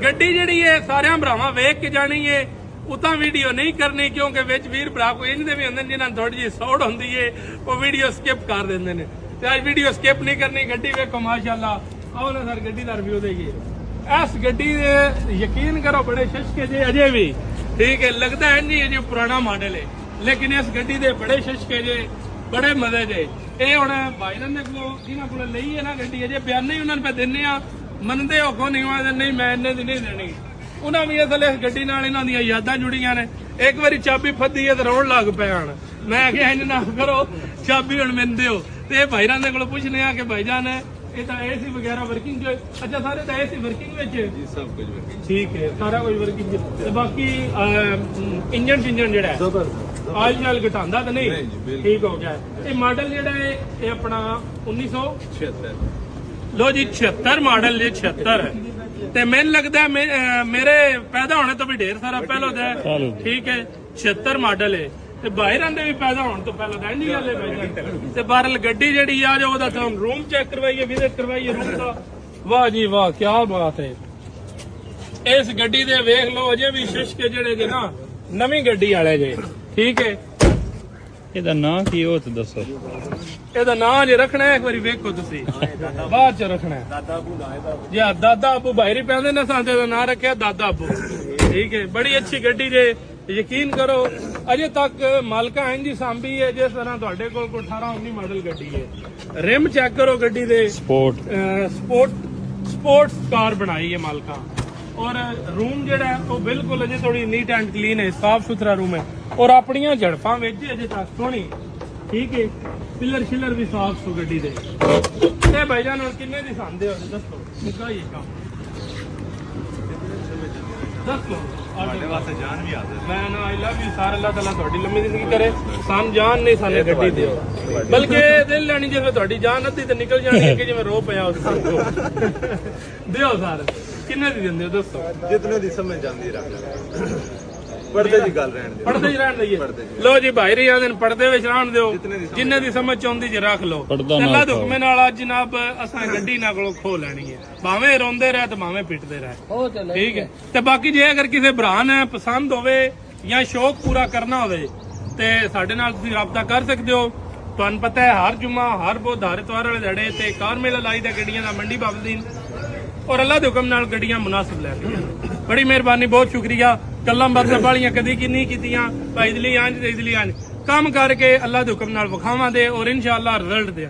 ਗੱਡੀ ਜਿਹੜੀ ਹੈ ਸਾਰਿਆਂ ਭਰਾਵਾਂ ਵੇਖ ਕੇ ਜਾਣੀ ਹੈ, ਉਤਾਂ ਵੀਡੀਓ ਨਹੀਂ ਕਰਨੀ ਕਿਉਂਕਿ ਵਿੱਚ ਵੀਰ ਭਰਾ ਕੋਈ ਇੰਜ ਦੇ ਵੀ ਹੁੰਦੇ ਨੇ ਜਿਨ੍ਹਾਂ ਨੂੰ ਥੋੜੀ ਜਿਹੀ ਸੌੜ ਹੁੰਦੀ ਹੈ, ਉਹ ਵੀਡੀਓ ਸਕਿਪ ਕਰ ਦਿੰਦੇ ਨੇ। ਤੇ ਅੱਜ ਵੀਡੀਓ ਸਕਿਪ ਨਹੀਂ ਕਰਨੀ, ਗੱਡੀ ਵੇਖੋ ਮਾਸ਼ਾਅੱਲਾ। ਆਓ ਨਾ ਸਰ ਗੱਡੀ ਦਾ ਰਿਵਿਊ ਦੇਈਏ। ਇਸ ਗੱਡੀ ਦੇ ਯਕੀਨ ਕਰੋ ਬੜੇ ਸ਼ਸ਼ਕੇ ਜੇ ਅਜੇ ਵੀ ਠੀਕ ਹੈ, ਲੱਗਦਾ ਹੈ ਨਹੀਂ ਅਜੇ ਪੁਰਾਣਾ ਮਾਡਲ ਹੈ, ਲੇਕਿਨ ਇਸ ਗੱਡੀ ਦੇ ਬੜੇ ਸ਼ਸ਼ਕੇ ਜੇ, ਬੜੇ ਮਜ਼ੇ ਜੇ। ਇਹ ਹੁਣ ਭਾਈਜਾਨ ਦੇ ਕੋਲ ਇਹਨਾਂ ਕੋਲ ਲਈ ਹੈ ਨਾ ਗੱਡੀ, ਅਜੇ ਬਿਆਨ ਨਹੀਂ ਉਹਨਾਂ ਨੂੰ ਪੈ ਦਿੰਨੇ ਆ, ਮੰਨਦੇ ਹੋ ਕੋ ਨਹੀਂ ਮੈਂ ਇੰਨੇ ਦੀ ਨਹੀਂ ਦੇਣੀ। ਉਹਨਾਂ ਵੀ ਅਸਲ ਇਸ ਗੱਡੀ ਨਾਲ ਇਹਨਾਂ ਦੀਆਂ ਯਾਦਾਂ ਜੁੜੀਆਂ ਨੇ। ਇੱਕ ਵਾਰੀ ਚਾਬੀ ਫੱਦੀ ਹੈ ਤੇ ਰੋਣ ਲੱਗ ਪਏ ਹਨ। ਮੈਂ ਕਿਹਾ ਇੰਜ ਨਾ ਕਰੋ, ਚਾਬੀ ਹੁਣ ਮੈਨੂੰ ਦਿਓ। ਤੇ ਭਾਈਜਾਨ ਦੇ ਕੋਲ ਪੁੱਛਨੇ ਆ ਕਿ ਭਾਈਜਾਨ ਇਹ ਤਾਂ ਏਸੀ ਵਗੈਰਾ ਵਰਕਿੰਗ ਜੋ, ਅੱਛਾ ਸਾਰੇ ਤਾਂ ਏਸੀ ਵਰਕਿੰਗ ਵਿੱਚ ਜੀ, ਸਭ ਕੁਝ ਵਰਕਿੰਗ ਠੀਕ ਹੈ, ਸਾਰਾ ਕੁਝ ਵਰਕਿੰਗ। ਤੇ ਬਾਕੀ ਇੰਜਨ ਜਿਹੜਾ ਹੈ ਆਇਲ ਨਾਲ ਘਟਾਉਂਦਾ ਤਾਂ ਨਹੀਂ, ਠੀਕ ਹੋ ਗਿਆ। ਇਹ ਮਾਡਲ ਜਿਹੜਾ ਹੈ ਇਹ ਆਪਣਾ 1976 ਲੋ ਜੀ, 76 ਮਾਡਲ ਜੀ, 76 ਤੇ ਮੈਨੂੰ ਲੱਗਦਾ ਮੇਰੇ ਪੈਦਾ ਹੋਣੇ ਤੋਂ ਵੀ ਢੇਰ ਸਾਰਾ ਪਹਿਲਾਂ ਦਾ, ਠੀਕ ਹੈ। 76 ਮਾਡਲ ਹੈ ਤੇ ਬਾਹਰਾਂ ਦੇ ਵੀ ਪੈਦਾ ਹੋਣ ਤੋਂ ਪਹਿਲਾਂ ਦਾ ਇੰਨੀ ਗੱਲ ਹੈ। ਤੇ ਬਹਰਲ ਗੱਡੀ ਜਿਹੜੀ ਆ ਜੋ ਉਹਦਾ ਤੁਹਾਨੂੰ ਰੂਮ ਚੈੱਕ ਕਰਵਾਈਏ, ਵਿਜ਼ਿਟ ਕਰਵਾਈਏ ਰੂਮ ਦਾ। ਵਾਹ ਜੀ ਵਾਹ, ਕੀ ਬਾਤ ਹੈ। ਇਸ ਗੱਡੀ ਦੇ ਵੇਖ ਲਓ ਅਜੇ ਵੀ ਸ਼ਿਸ਼ਕੇ ਜਿਹੜੇ ਜੇ ਨਾ ਨਵੀਂ ਗੱਡੀ ਵਾਲੇ ਜੇ, ਠੀਕ ਹੈ। ਇਹਦਾ ਨਾਂ ਕੀ ਉਹ ਤੇ ਦੱਸੋ। ਇਹਦਾ ਨਾਂ ਜੇ ਰੱਖਣਾ ਹੈ ਇੱਕ ਵਾਰੀ ਵੇਖੋ ਤੁਸੀਂ, ਬਾਅਦ ਚ ਰੱਖਣਾ ਹੈ। ਜੀ ਦਾਦਾ ਅਬੂ ਬਾਹਰੀ ਪੈਂਦੇ ਨੇ, ਸਾਡੇ ਦਾ ਨਾਂ ਰੱਖਿਆ ਦਾਦਾ ਅਬੂ, ਠੀਕ ਹੈ। ਬੜੀ ਅੱਛੀ ਗੱਡੀ ਜੇ, ਯਕੀਨ ਕਰੋ ਅਜੇ ਤੱਕ ਮਾਲਕਾਂ ਇੰਜ ਹੀ ਸਾਂਭੀ ਹੈ ਜਿਸ ਤਰ੍ਹਾਂ ਤੁਹਾਡੇ ਕੋਲ 18-19 ਮਾਡਲ ਗੱਡੀ ਹੈ। ਰਿਮ ਚੈੱਕ ਕਰੋ ਗੱਡੀ ਦੇ, ਸਪੋਰਟਸ ਕਾਰ ਬਣਾਈ ਹੈ ਮਾਲਕਾਂ। ਔਰ रूम ਜਿਹੜਾ ਉਹ ਬਿਲਕੁਲ ਅਜੇ ਥੋੜੀ ਨੀਟ ਐਂਡ ਕਲੀਨ ਹੈ, ਸਾਫ ਸੁਥਰਾ रूम ਹੈ। ਔਰ ਆਪਣੀਆਂ ਝੜਪਾਂ ਵਿੱਚ ਅਜੇ ਤੱਕ ਸੋਹਣੀ, ਠੀਕ ਹੈ। ਪਿਲਰ ਸ਼ਿਲਰ ਵੀ ਸਾਫ ਸੋ ਗੱਡੀ ਦੇ। ਤੇ ਭਾਈਜਾਨ ਹੁਣ ਕਿੰਨੇ ਦੀ ਸੰਦੇ ਹੋ ਦੱਸੋ, ਮੁਕਾਈਏ ਕੰਮ ਦੱਸੋ। ਤੁਹਾਡੇ ਵਾਸਤੇ ਜਾਨ ਵੀ ਹਾਜ਼ਰ। ਮੈਂ ਨਾ ਆਈ ਲਵ ਯੂ ਸਰ, ਅੱਲਾਹ ਤਾਲਾ ਤੁਹਾਡੀ ਲੰਮੀ ਜ਼ਿੰਦਗੀ ਕਰੇ। ਸਾਨੂੰ ਜਾਨ ਨਹੀਂ, ਸਾਨੂੰ ਗੱਡੀ ਦਿਓ, ਬਲਕਿ ਦਿਲ ਲੈਣੀ ਜਿਵੇਂ ਤੁਹਾਡੀ ਜਾਨ ਅੱਧੀ ਤੇ ਨਿਕਲ ਜਾਣੀ ਕਿ ਜਿਵੇਂ ਰੋ ਪਿਆ ਉਸ ਦਿਓ ਸਰ। ਕਿੰਨੇ ਦੀ ਦਿੰਦੇ ਹੋ ਦੱਸੋ। ਜਿਤਨੇ ਦੀ ਸਮਝ ਜਾਂਦੀ ਰੱਖ ਪਰਦੇ ਦੀ ਗੱਲ ਰਹਿਣ ਦਿਓ, ਪਰਦੇ ਹੀ ਰਹਿਣ ਦਈਏ। ਲੋ ਜੀ ਭਾਈ ਰਿਆ ਦਿਨ ਪਰਦੇ ਵਿੱਚ ਰਹਿਣ ਦਿਓ, ਜਿੰਨੇ ਦੀ ਸਮਝ ਆਉਂਦੀ ਜੇ ਰੱਖ ਲਓ। ਅੱਲਾ ਦੇ ਹੁਕਮ ਨਾਲ ਅੱਜ ਜਨਾਬ ਅਸਾਂ ਗੱਡੀ ਨਾਲ ਕੋਲੋਂ ਖੋ ਲੈਣੀ ਹੈ, ਭਾਵੇਂ ਰੋਂਦੇ ਰਹੇ ਤੇ ਭਾਵੇਂ ਪਿੱਟਦੇ ਰਹੇ, ਠੀਕ ਹੈ। ਤੇ ਬਾਕੀ ਜੇ ਅਗਰ ਕਿਸੇ ਭਰਾ ਨੇ ਪਸੰਦ ਹੋਵੇ ਜਾਂ ਸ਼ੌਕ ਪੂਰਾ ਕਰਨਾ ਹੋਵੇ ਤੇ ਸਾਡੇ ਨਾਲ ਤੁਸੀਂ ਰਾਬਤਾ ਕਰ ਸਕਦੇ ਹੋ। ਤੁਹਾਨੂੰ ਪਤਾ ਹੈ ਹਰ ਜੁਮਾ, ਹਰ ਬੁੱਧ, ਹਰ ਇਤਵਾਰ ਵਾਲੇ ਦਿਹਾੜੇ ਤੇ ਕਾਰ ਮੇਲਾ ਲਾਈਦਾ ਗੱਡੀਆਂ ਦਾ ਮੰਡੀ ਬਾਬਦੀਨ। ਔਰ ਅੱਲਾ ਦੇ ਹੁਕਮ ਨਾਲ ਗੱਡੀਆਂ ਮੁਨਾਸਿਬ ਲੈ ਕੇ। ਬੜੀ ਮਿਹਰਬਾਨੀ, ਬਹੁਤ ਸ਼ੁਕਰੀਆ। ਕੱਲਾਂ ਬਾਤਾਂ ਵਾਲੀਆਂ ਕਦੀ ਕੀ ਨਹੀਂ ਕੀਤੀਆਂ, ਭਾਈ ਇਦਲੀ ਆਂਜ ਤੇ ਇਦਲੀ ਆਂਜ ਕੰਮ ਕਰਕੇ ਅੱਲਾ ਦੇ ਹੁਕਮ ਨਾਲ ਵਿਖਾਵਾਂ ਦੇ ਔਰ ਇਨਸ਼ਾਅੱਲਾ ਰਿਜ਼ਲਟ ਦੇ।